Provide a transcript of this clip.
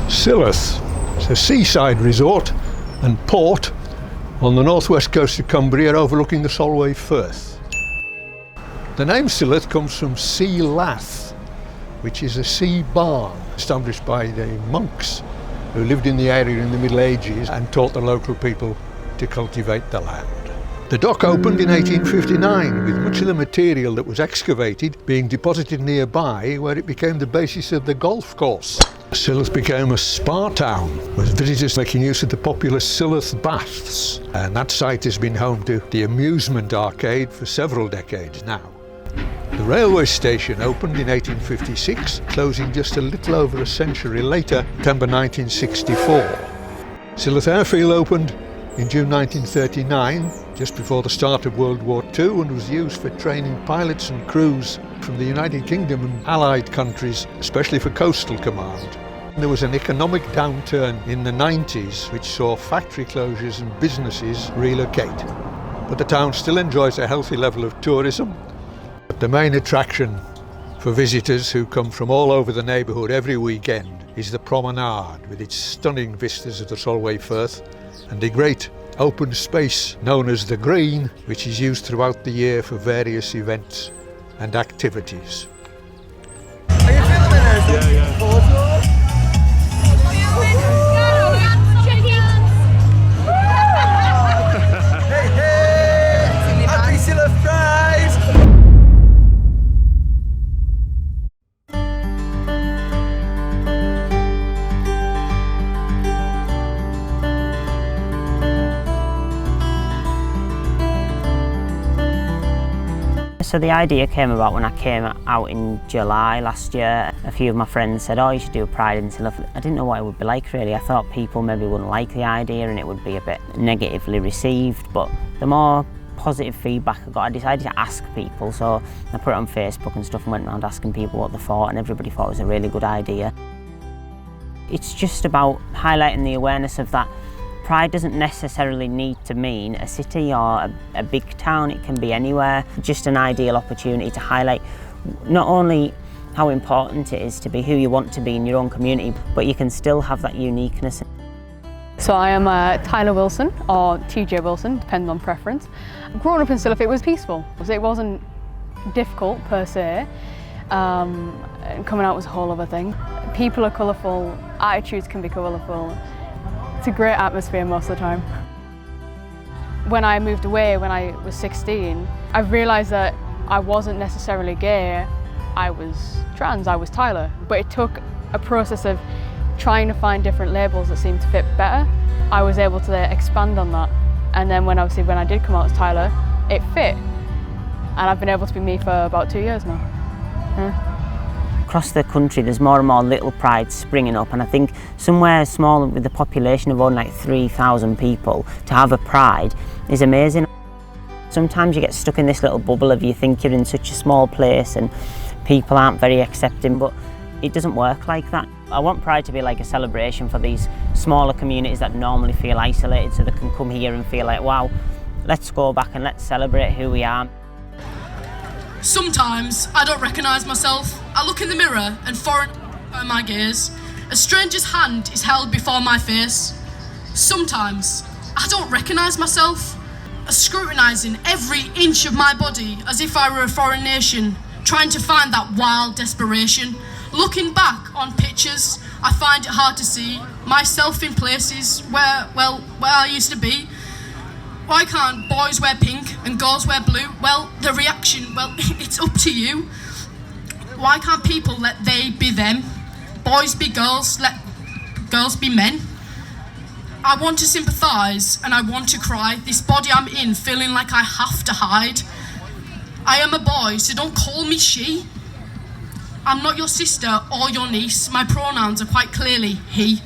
Silloth. It's a seaside resort and port on the northwest coast of Cumbria overlooking the Solway Firth. The name Silloth comes from Sea Lath, which is a sea barn established by the monks who lived in the area in the Middle Ages and taught the local people to cultivate the land. The dock opened in 1859 with much of the material that was excavated being deposited nearby, where it became the basis of the golf course. Silloth became a spa town with visitors making use of the popular Silloth baths, and that site has been home to the amusement arcade for several decades now. The railway station opened in 1856, closing just a little over a century later, September 1964. Silloth Airfield opened in June 1939, just before the start of World War II, and was used for training pilots and crews from the United Kingdom and Allied countries, especially for coastal command. There was an economic downturn in the 90s which saw factory closures and businesses relocate. But the town still enjoys a healthy level of tourism. But the main attraction for visitors who come from all over the neighbourhood every weekend is the promenade with its stunning vistas of the Solway Firth and the great open space known as the Green, which is used throughout the year for various events and activities. Are you filming this? Yeah. Hey, happy Silloth Pride! So the idea came about when I came out in July last year. A few of my friends said, oh, you should do a Pride in Silloth. I didn't know what it would be like really. I thought people maybe wouldn't like the idea and it would be a bit negatively received, but the more positive feedback I got, I decided to ask people. So I put it on Facebook and stuff and went around asking people what they thought, and everybody thought it was a really good idea. It's just about highlighting the awareness of that Pride doesn't necessarily need to mean a city or a big town, it can be anywhere. Just an ideal opportunity to highlight not only how important it is to be who you want to be in your own community, but you can still have that uniqueness. So I am Tyler Wilson, or TJ Wilson, depending on preference. Growing up in Silloth, it was peaceful. It wasn't difficult per se, and coming out was a whole other thing. People are colourful, attitudes can be colourful. It's a great atmosphere most of the time. When I moved away when I was 16, I realised that I wasn't necessarily gay, I was trans, I was Tyler. But it took a process of trying to find different labels that seemed to fit better. I was able to expand on that. And then when I did come out as Tyler, it fit. And I've been able to be me for about 2 years now. Yeah. Across the country there's more and more little prides springing up, and I think somewhere small with a population of only like 3,000 people to have a pride is amazing. Sometimes you get stuck in this little bubble of you think you're in such a small place and people aren't very accepting, but it doesn't work like that. I want Pride to be like a celebration for these smaller communities that normally feel isolated, so they can come here and feel like, wow, let's go back and let's celebrate who we are. Sometimes I don't recognise myself. I look in the mirror and foreign by my gaze. A stranger's hand is held before my face. Sometimes I don't recognise myself. Scrutinising every inch of my body as if I were a foreign nation, trying to find that wild desperation. Looking back on pictures, I find it hard to see myself in places where I used to be. Why can't boys wear pink and girls wear blue? Well, the reaction, well, it's up to you. Why can't people let they be them? Boys be girls, let girls be men. I want to sympathise and I want to cry. This body I'm in, feeling like I have to hide. I am a boy, so don't call me she. I'm not your sister or your niece. My pronouns are quite clearly he.